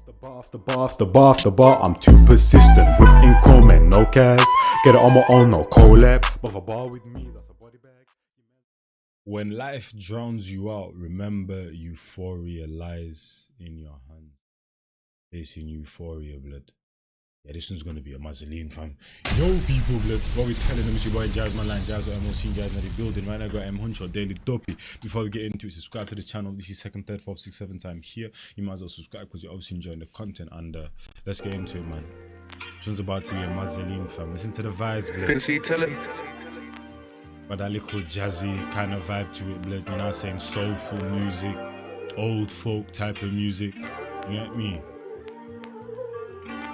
After bar, I'm too persistent. With comment, no cast. Get it on my own, no collab. But a bar with me, that's a body bag. When life drowns you out, remember euphoria lies in your hand. Facing euphoria, blood. Yeah, this one's gonna be a mausoleum, fam. Yo, people, blood. What we telling them is your boy Njies, my line, Njies, MLC, Njies, in the building. Right now, I got Huncho, daily Duppy. Before we get into it, subscribe to the channel. This is second, third, fourth, sixth, seventh time here. You might as well subscribe because you're obviously enjoying the content. And let's get into it, man. This one's about to be a mausoleum, fam. Listen to the vibes, blood. Can see, tell it. But that little jazzy kind of vibe to it, blood. You know what I'm saying? Soulful music, old folk type of music. You get me?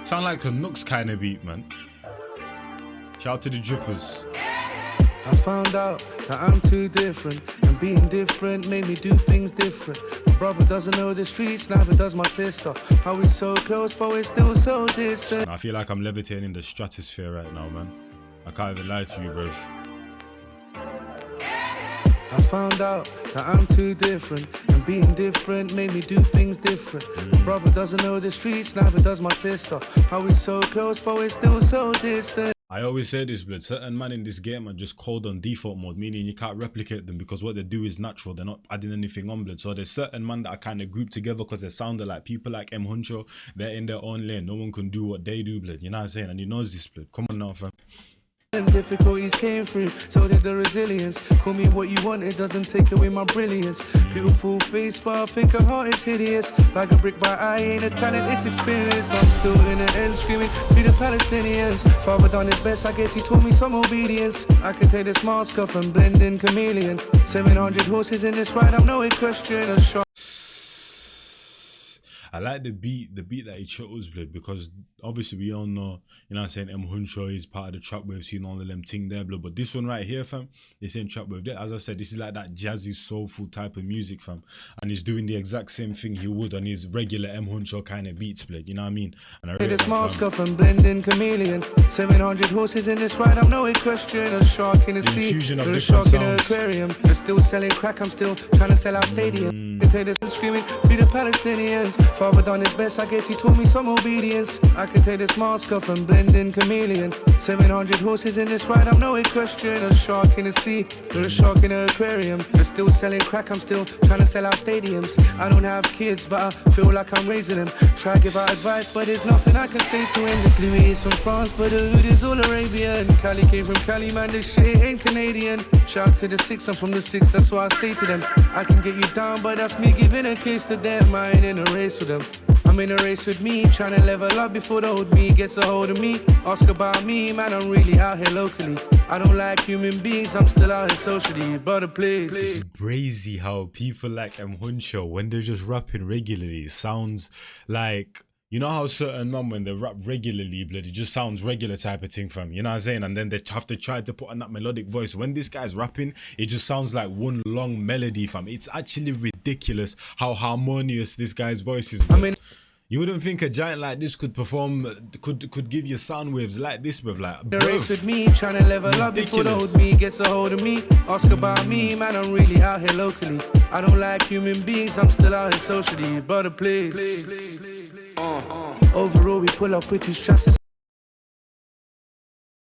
Sound like a Nooks kind of beat, man. Shout out to the drippers. I found out that I'm too different, and being different made me do things different. My brother doesn't know the streets, neither does my sister. How we so close, but we're still so distant. I feel like I'm levitating in the stratosphere right now, man. I can't even lie to you, bro. I found out that I'm too different, and being different made me do things different. My brother doesn't know the streets, neither does my sister. How we so close, but we're still so distant. I always say this, blood. Certain man in this game are just cold on default mode, meaning you can't replicate them because what they do is natural. They're not adding anything on, blood. So there's certain man that are kind of grouped together because they sound like people like Huncho. They're in their own lane. No one can do what they do, blood. You know what I'm saying? And he knows this, blood. Come on now, fam. Difficulties came through, so did the resilience. Call me what you want, it doesn't take away my brilliance. Beautiful face, but I think her heart is hideous. Like a brick by eye, ain't a talent, it's experience. I'm still in the end screaming, free the Palestinians. Father done his best, I guess he taught me some obedience. I can take this mask off and blend in chameleon. 700 horses in this ride, I'm no equestrian. A shot. I like the beat that he chose, blood, because obviously we all know, you know what I'm saying, Huncho is part of the trap wave, seen all of them ting there, blood. But this one right here, fam, this ain't trap wave. As I said, this is like that jazzy, soulful type of music, fam. And he's doing the exact same thing he would on his regular Huncho kind of beats, blood. You know what I mean? And I this mask off and blend in chameleon. 700 horses in this ride, I'm no equestrian. A shark in the sea, there's a shark in an aquarium. They're still selling crack, I'm still trying to sell out stadium. They take this and screaming, free the Palestinians. Father done his best, I guess he taught me some obedience. I can take this mask off and blend in chameleon. 700 horses in this ride, I'm no equestrian. A shark in the sea, there's a shark in an aquarium. They're still selling crack, I'm still trying to sell out stadiums. I don't have kids, but I feel like I'm raising them. Try to give out advice, but there's nothing I can say to him. This Louis is from France, but the hood is all Arabian. Cali came from Cali, man, this shit ain't Canadian. Shout to the 6, I'm from the 6, that's what I say to them. I can get you down, but that's me giving a case to them. I ain't in a race with them. I'm in a race with me, trying to level up before the old me gets a hold of me. Ask about me, man, I'm really out here locally. I don't like human beings, I'm still out here socially. Brother, please. It's crazy how people like Huncho, when they're just rapping regularly, it sounds like, you know how certain men, when they rap regularly, blood, it just sounds regular type of thing, fam. You know what I'm saying? And then they have to try to put on that melodic voice. When this guy's rapping, it just sounds like one long melody, fam. It's actually ridiculous how harmonious this guy's voice is, blood. I mean, you wouldn't think a giant like this could perform, could give you sound waves like this, bruv. Like, the race with me, trying to level up before the old me gets a hold of me. Ask about me, man, I'm really out here locally. I don't like human beings, I'm still out here socially. Brother, please. Overall, we pull up with two straps.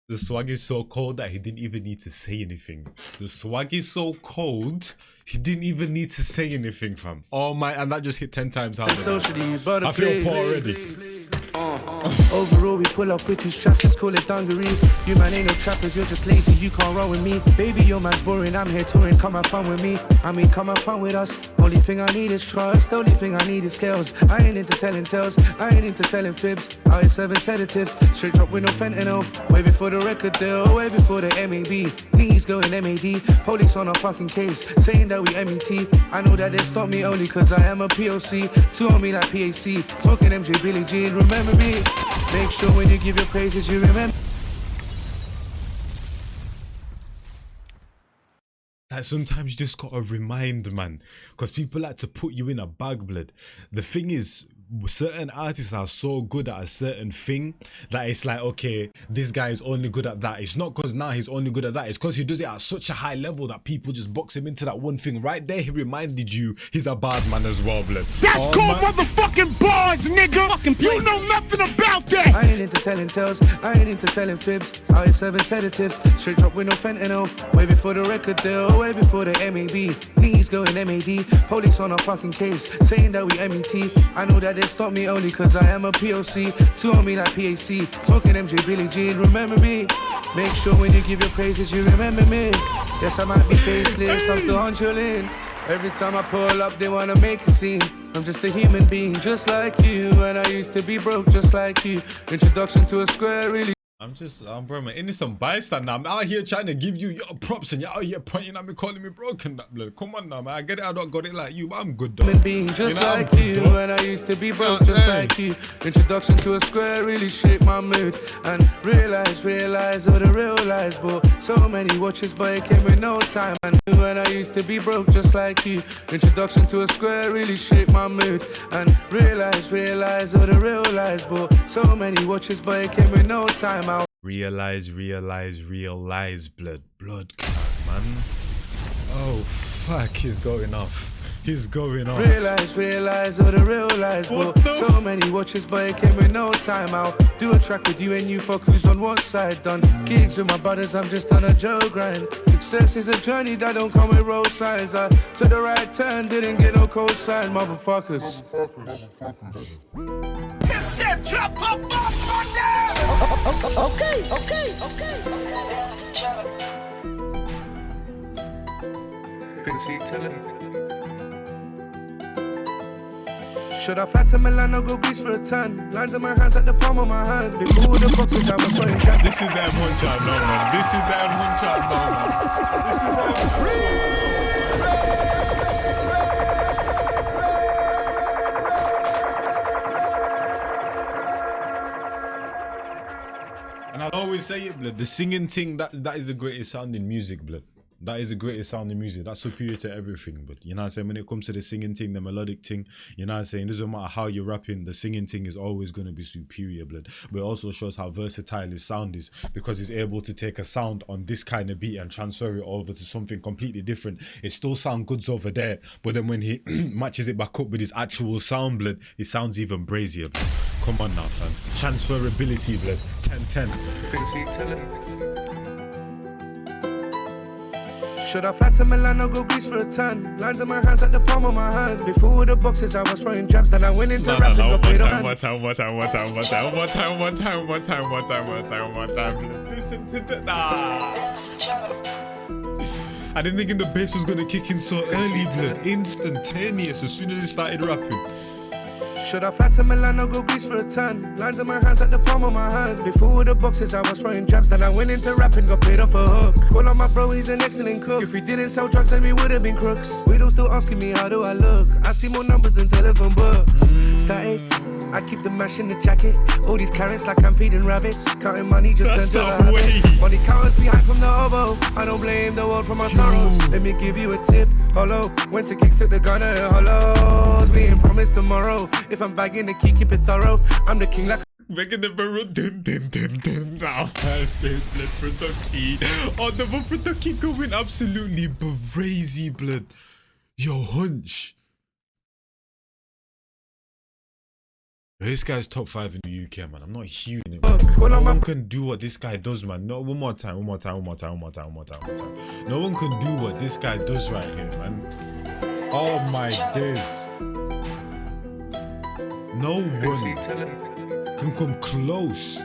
The swag is so cold that he didn't even need to say anything. The swag is so cold, he didn't even need to say anything, fam. Oh my, and that just hit 10 times harder. I feel poor already. Overall, we pull up with two straps, let's call it dungaree. You man ain't no trappers, you're just lazy, you can't run with me. Baby, your man's boring, I'm here touring, come have fun with me. I mean, come have fun with us. Only thing I need is trust, only thing I need is skills. I ain't into telling tales, I ain't into telling fibs. I ain't serving sedatives, straight drop with no fentanyl. Way before the record deal, way before the MAB. Knees going MAD, police on a fucking case, saying that we MET. I know that they stop me only cause I am a POC. Two on me like PAC, smoking MJ Billie Jean, remember me. Make sure when you give your praises you remember. Like sometimes you just gotta remind, man, because people like to put you in a bag, blood. The thing is, certain artists are so good at a certain thing that it's like, okay, this guy is only good at that. It's not because now he's only good at that. It's because he does it at such a high level that people just box him into that one thing. Right there, he reminded you he's a bars man as well, blood. That's called motherfucking bars, nigga. You know nothing about that. I ain't into telling tales, I ain't into selling fibs. I ain't serving sedatives, straight drop with no fentanyl. Way before the record deal, way before the MAB. Knees going MAD, police on a fucking case, saying that we MET. I know that they stop me only cause I am a POC. Two on me like PAC, smoking MJ Billie Jean, remember me. Make sure when you give your praises you remember me. Yes, I might be faceless, I'm still Huncho in. Every time I pull up they wanna make a scene. I'm just a human being just like you, and I used to be broke just like you. Introduction to a square really. Bro, I'm an innocent bystander. I'm out here trying to give you your props and you're out here pointing at me, calling me broken, that blood. Come on now, man. I get it, I don't got it like you, but I'm good though. Being just like you, and I used to be broke just like you. Introduction to a square really shaped my mood. And realize all the real lies. But so many watches, but it came with no time. And I used to be broke just like you. Introduction to a square really shaped my mood. And realize all the real lies. But so many watches, but it came with no time. Realize, blood clot, man. Oh fuck, he's going off. Realize all the real lies. So many watches, but it came with no time. I'll do a track with you and you fuck who's on what side. Done gigs with my brothers, I'm just on a Joe grind. Success is a journey that don't come with road signs. I took the right turn, didn't get no cold sign, motherfuckers. Drop up on them. Okay. Should I fly to Milan or go Greece for a ton? Lines in my hands at the palm of my hand. Before the boxes I was playing jam. This is that Huncho I know, man. This is that Huncho I know, man. This is that. And I'll always say it, blood. The singing thing, that is the greatest sounding music, blood. That is the greatest sounding music. That's superior to everything. But you know what I'm saying? When it comes to the singing thing, the melodic thing, you know what I'm saying? It doesn't matter how you're rapping, the singing thing is always going to be superior, blood. But it also shows how versatile his sound is, because he's able to take a sound on this kind of beat and transfer it over to something completely different. It still sounds good over there, but then when he matches it back up with his actual sound, blood, it sounds even brazier, blood. Come on now, fam. Transferability, blood. 10-10. Should I fly to Milan or go Greece for a ton? Lines in my hands at the palm of my hand. Before the boxes I was throwing jabs, then I went into rapping. One time. Listen to that. I didn't think the bass was gonna kick in so early, blood. Instantaneous as soon as he started rapping. Should I fly to Milan or go Greece for a ton? Lines in my hands at the palm of my hand. Before the boxes I was throwing jabs, then I went into rapping, got paid off a hook. Call on my bro, he's an excellent cook. If we didn't sell drugs then we would have been crooks. Widows still asking me how do I look. I see more numbers than telephone books. Static, I keep the mash in the jacket. All these carrots like I'm feeding rabbits. Counting money just turned to a habit. Money counters behind from the oboe. I don't blame the world for my sorrows. Let me give you a tip. Hello, went to kicks, took the gun at hollows. Being promised tomorrow. If I'm bagging the key, keep it thorough. I'm the king like Back in the barrel, now space blood for the key. Oh, the one for the key going absolutely crazy, blood. Yo, Hunch. This guy's top 5 in the UK, man. I'm not hearing it, man. No one can do what this guy does, man. No, one more time. No one can do what this guy does right here, man. Oh my days. No one can come close.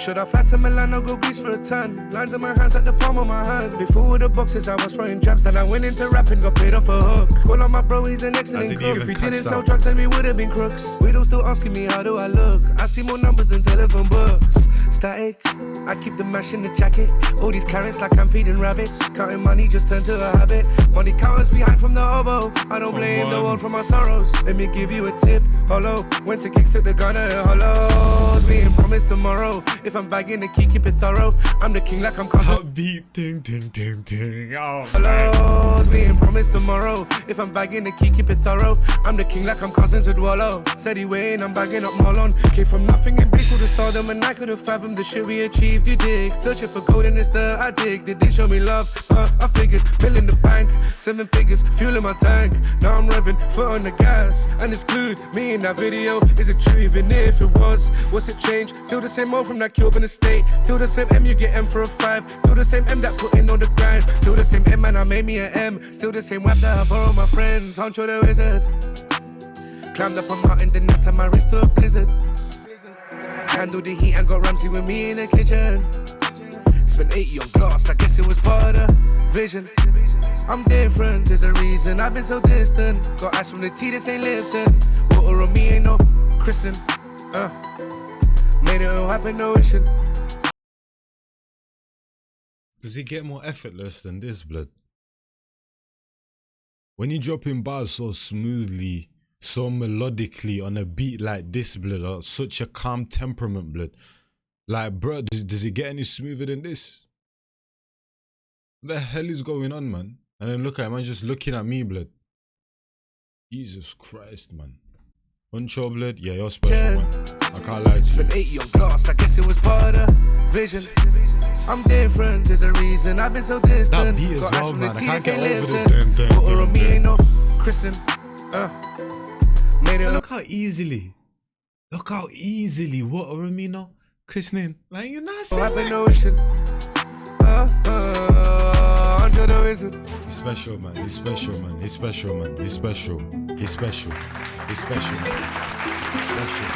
Should I fly to Milan or go Greece for a ton? Lines in my hands at the palm of my hand. Before the boxes I was throwing jabs, then I went into rapping, got paid off a hook. Call on my bro, he's an excellent cook. If we didn't sell drugs then we would have been crooks. Widows still asking me how do I look. I see more numbers than telephone books. Static, I keep the mash in the jacket. All these carrots like I'm feeding rabbits. Counting money just turned to a habit. Money counters behind from the oboe. I don't blame the world for my sorrows. Let me give you a tip. Hello, went to kicks, took the gun at hollows. Being promised tomorrow. If I'm bagging the key, keep it thorough. I'm the king like I'm cousin. Beat, ding, ding, ding, ding. Oh. Hellos, being promised tomorrow. If I'm bagging the key, keep it thorough. I'm the king like I'm cousins with Wallow. Steady weighing, I'm bagging up Marlon. Came from nothing and big to the stardom, and I could have fathomed the shit we achieved. You dig? Searching for gold in this dirt, I dig. Did they show me love? I figured, bill in the bank, 7 figures, fuel in my tank. Now I'm revving, foot on the gas, and it's glued. Me in that video, is it true? Even if it was, what's it changed? Still the same old from that Cuban estate. Still the same M, you get M for a 5. Still the same M that put in on the grind. Still the same M, and I made me an M. Still the same web that I borrow my friends. Huncho the wizard. Climbed up a mountain, then I turned my wrist to a blizzard. Handled the heat and got Ramsey with me in the kitchen. Spent 80 on glass, I guess it was part of the vision. I'm different, there's a reason I've been so distant. Got ice from the tea, this ain't Lipton. Water on me ain't no Kristen. Made it all happen, no wishing. Does it get more effortless than this, blood? When you drop in bars so smoothly, so melodically on a beat like this, blood, or such a calm temperament, blood. Like, bro, does it get any smoother than this? What the hell is going on, man? And then look at him, man, just looking at me, blood. Jesus Christ, man. Huncho, blood, yeah, you're special, man. I can't lie to you. Spent 80 on glass, I guess it was part of the vision. I'm different, there's a reason I've been so distant. That beat as got well, ice from man. the I tea, can't this get ain't over Lipton. this. Water on me ain't no Kristen. Made it Look how easily. Look how easily. What are me now? Christening. Like, you're not saying happen, like... no wishing. Huncho the wizard. He's special, man. He's special, man. He's special, man. He's special. He's special. He's special, man. He's special.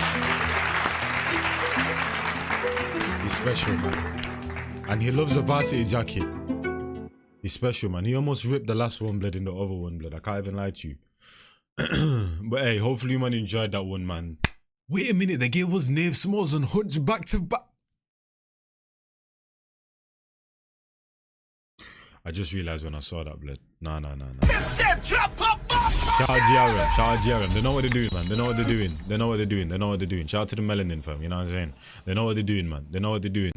He's special, man. And he loves a varsity jacket. He's special, man. He almost ripped the last one, blood, in the other one, blood. I can't even lie to you. But hey, hopefully you man enjoyed that one, man. Wait a minute, they gave us Nave Smalls and Hunch back to back. I just realized when I saw that, blood. Nah. Shout out GRM, shout out GRM. They know what they're doing, man. They know what they're doing. They know what they're doing. They know what they're doing. Shout out to the Melanin fam, you know what I'm saying? They know what they're doing, man. They know what they're doing.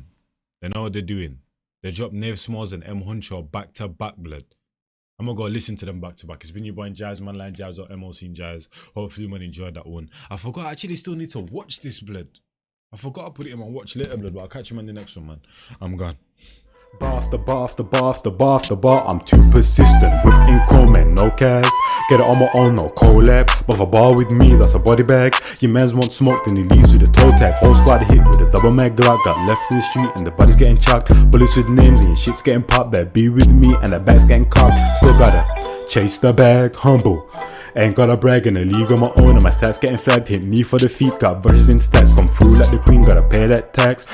They know what they're doing. They dropped Nave Smalls and M Huncho back to back, blood. I'm gonna go listen to them back to back. It's been your boy Njies, Manline Njies or MLC Njies. Hopefully man enjoyed that one. I forgot, I actually still need to watch this, blood. I forgot to put it in my watch later, blood, but I'll catch you man in the next one, man. I'm gone. Bar after bar after bar after bar after bar, I'm too persistent. Whipping comment, no cast. Get it on my own, no collab. But a bar with me, that's a body bag. Your mans want smoke, then he leaves with a toe tag. Whole squad hit with a double mag Glock. Got left in the street and the body's getting chucked. Bullets with names and your shit's getting popped. Better be with me and that bag's getting cocked. Still gotta chase the bag, humble. Ain't gotta brag in a league on my own, and my stats getting flagged. Hit me for the feet, got verses in stats. Come through like the queen, gotta pay that tax.